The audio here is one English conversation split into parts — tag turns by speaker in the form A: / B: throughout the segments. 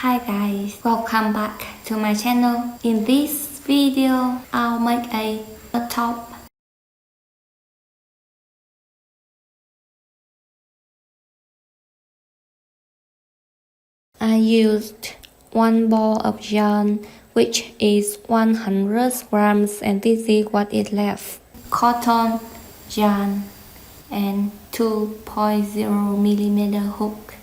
A: Hi guys, welcome back to my channel. In this video, I'll make a top. I used one ball of yarn, which is 100 grams, and this is what it left. Cotton yarn and 2.0 millimeter hook.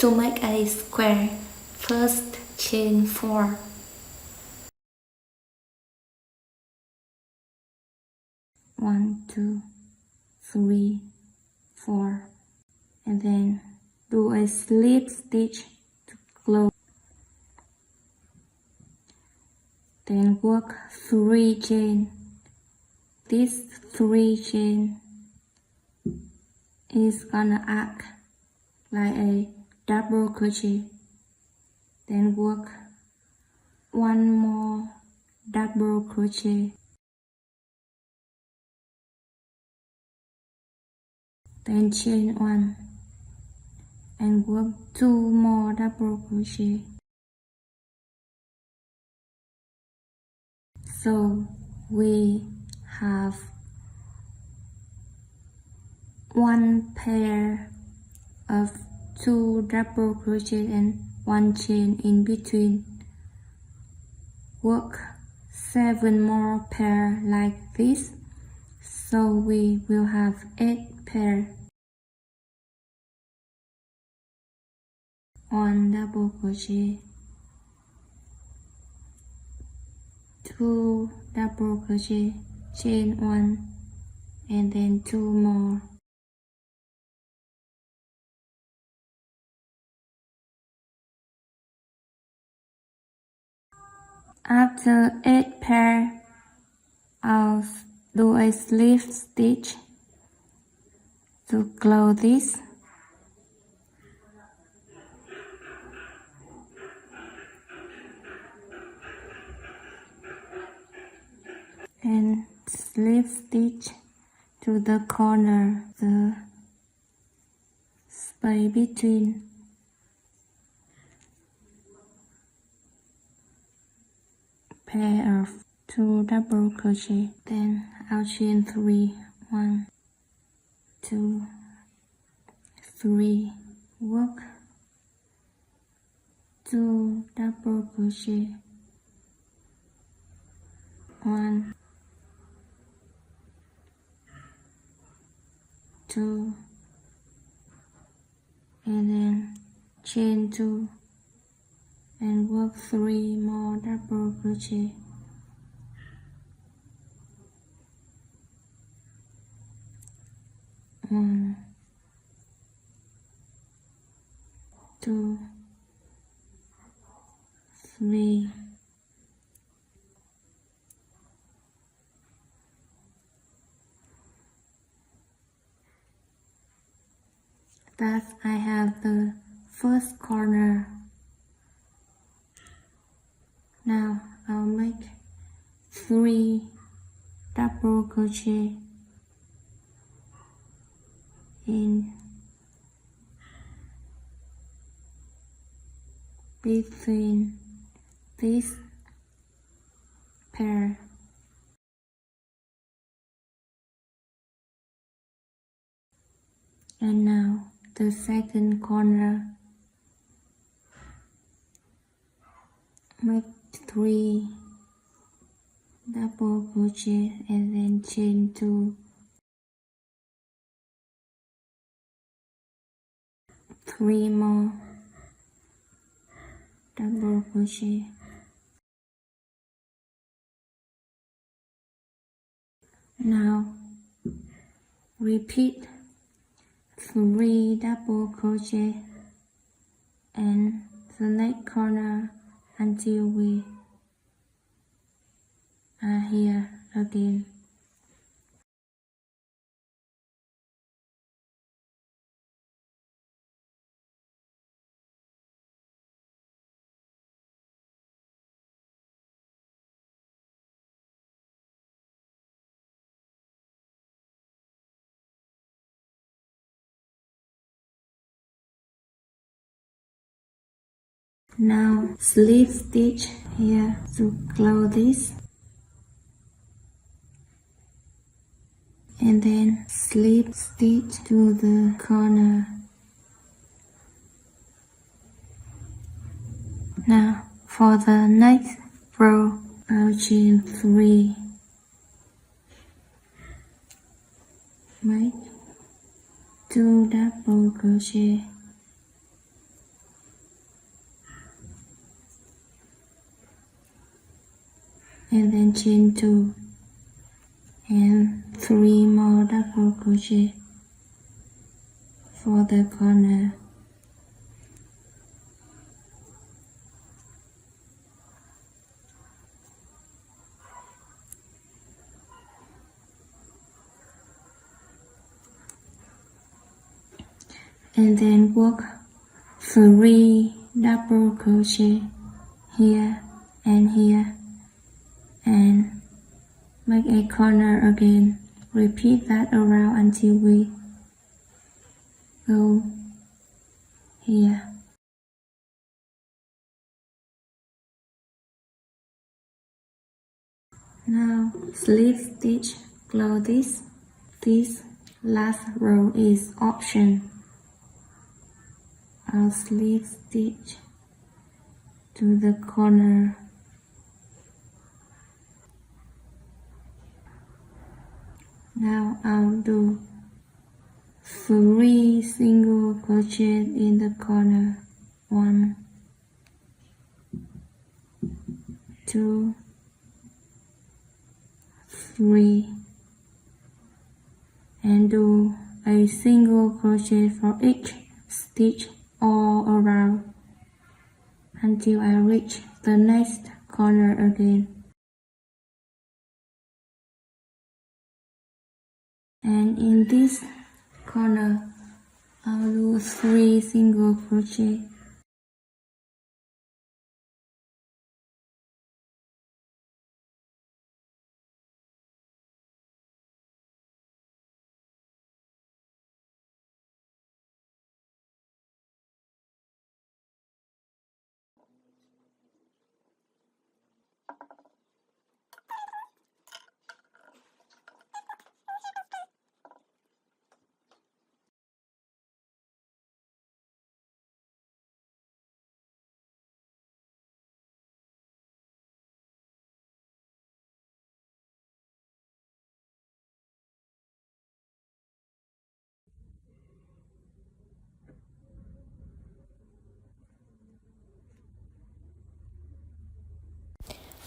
A: To make a square, first chain 4. 1, 2, 3, 4, and then do a slip stitch to close. Then work 3 chain. This 3 chain is gonna act like a double crochet. Then work 1 more double crochet. Then chain 1 and work 2 more double crochet. So we have 1 pair of 2 double crochet and 1 chain in between. Work 7 more pair like this, so we will have 8 pair. 1 double crochet, 2 double crochet, chain 1 and then 2 more. After 8 pair, I'll do a slip stitch to close this. And slip stitch to the corner, the space between. Pair of 2 double crochet. Then I'll chain 3. 1, 2, 3. Work 2 double crochet. 1, 2, and then chain 2 and work 3 more double crochet. 1, 2, 3. Thus I have the first corner. Now I'll make 3 double crochet in between this pair. And now the second corner. Make 3 double crochet and then chain 2, 3 more double crochet. Now repeat 3 double crochet and the next corner until we are here again. Now slip stitch here to close this, and then slip stitch to the corner. Now for the next row, I'll chain 3, make 2 double crochet, and then chain 2 and 3 more double crochet for the corner. And then work 3 double crochet here and make a corner again. Repeat that around until we go here. Now slip stitch, close this. This last row is option. I'll slip stitch to the corner. Now I'll do 3 single crochet in the corner. 1, 2, 3, and do a single crochet for each stitch all around until I reach the next corner again. And in this corner, I'll do 3 single crochet.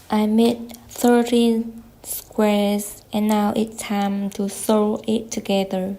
A: I made 13 squares and now it's time to sew it together.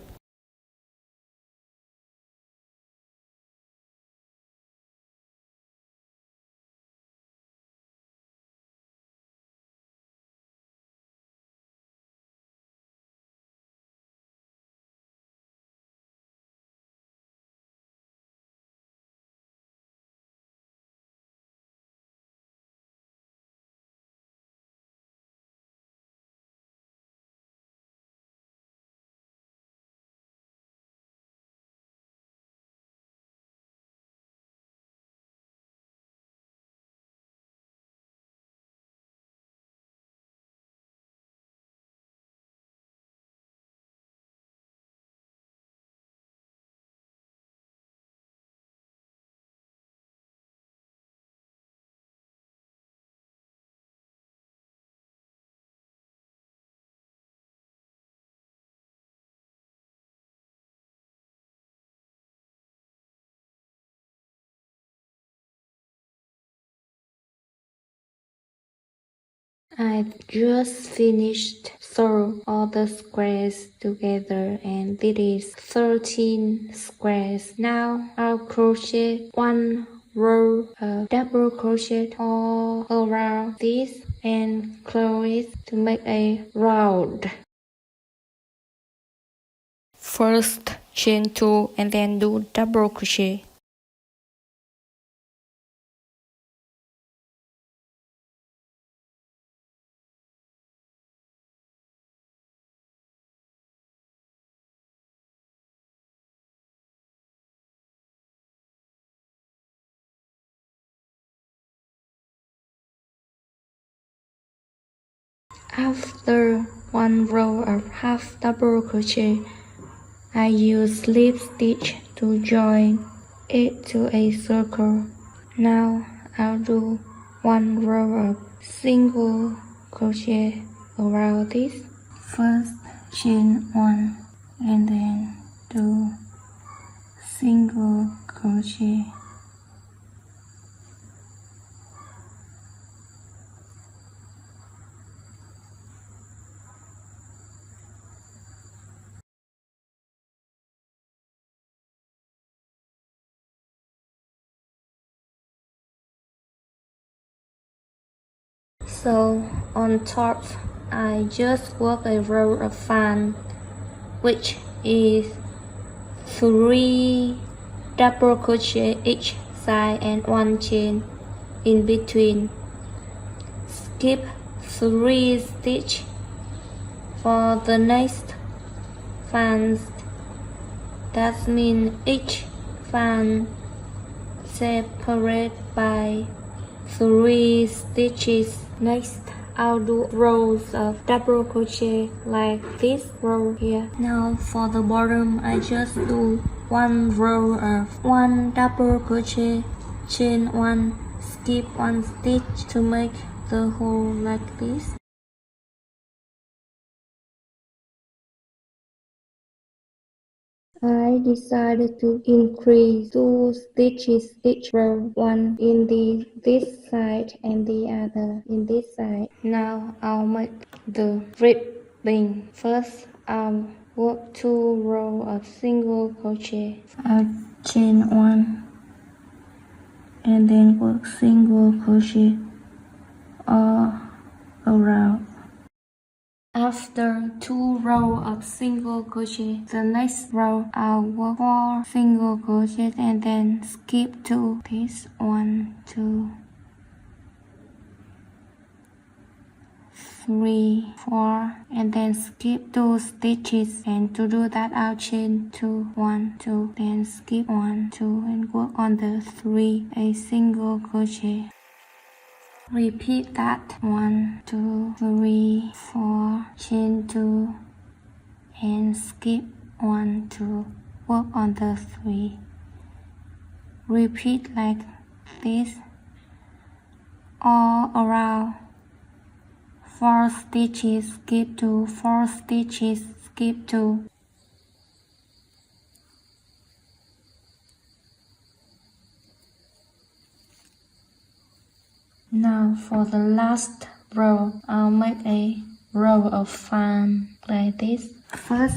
A: I just finished sew all the squares together and this is 13 squares. Now I'll crochet 1 row of double crochet all around this and close it to make a round. First chain 2 and then do double crochet. After one row of half double crochet, I use slip stitch to join it to a circle. Now I'll do one row of single crochet around this. First chain one and then do single crochet. So on top, I just work a row of fan, which is 3 double crochet each side and 1 chain in between. Skip 3 stitch for the next fans. That means each fan separate by 3 stitches. Next, I'll do rows of double crochet like this row here. Now for the bottom, I just do one row of 1 double crochet, chain 1, skip 1 stitch to make the hole like this. I decided to increase 2 stitches each row, one in this side and the other in this side. Now I'll make the ribbing. First I'll work 2 rows of single crochet. I'll chain 1 and then work single crochet all around. After 2 rows of single crochet, the next row I'll work 4 single crochet and then skip to this 1, 2, 3, 4 and then skip 2 stitches, and to do that I'll chain 2, 1, 2, then skip 1, 2 and work on the 3 a single crochet. Repeat that 1, 2, 3, 4, chain 2 and skip 1, 2, work on the 3. Repeat like this all around. 4 stitches, skip 2, 4 stitches, skip 2. Now for the last row, I'll make a row of fan like this. First,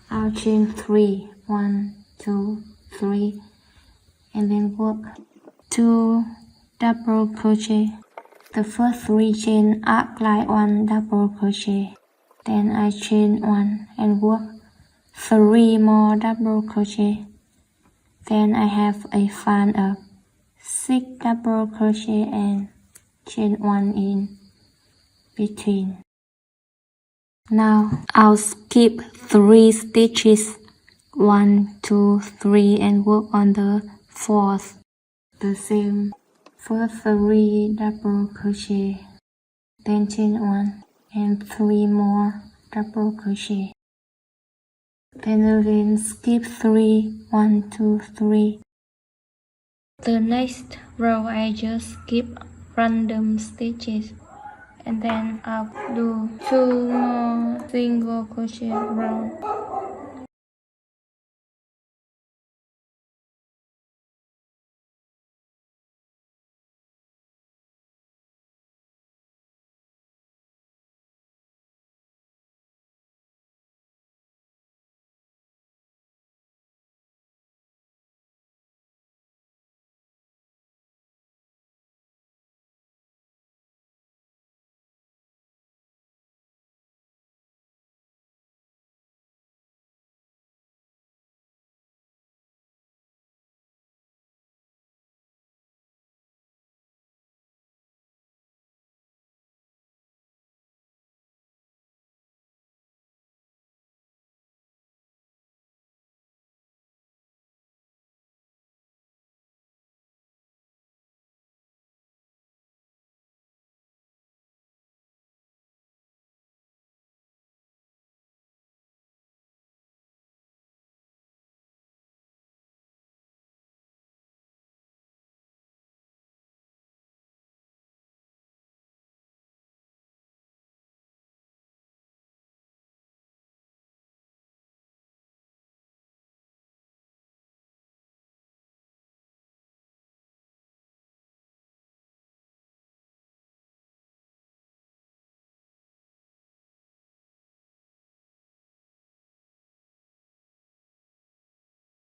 A: I'll chain 3, 1, 2, 3, and then work 2 double crochet. The first 3 chain arc like 1 double crochet. Then I chain 1 and work 3 more double crochet. Then I have a fan of 6 double crochet and chain 1 in between. Now I'll skip 3 stitches, 1, 2, 3 and work on the 4th. The same, first 3 double crochet, then chain 1 and 3 more double crochet. Then again skip 3, 1, 2, 3. The next row I just skip random stitches and then I'll do 2 more single crochet round.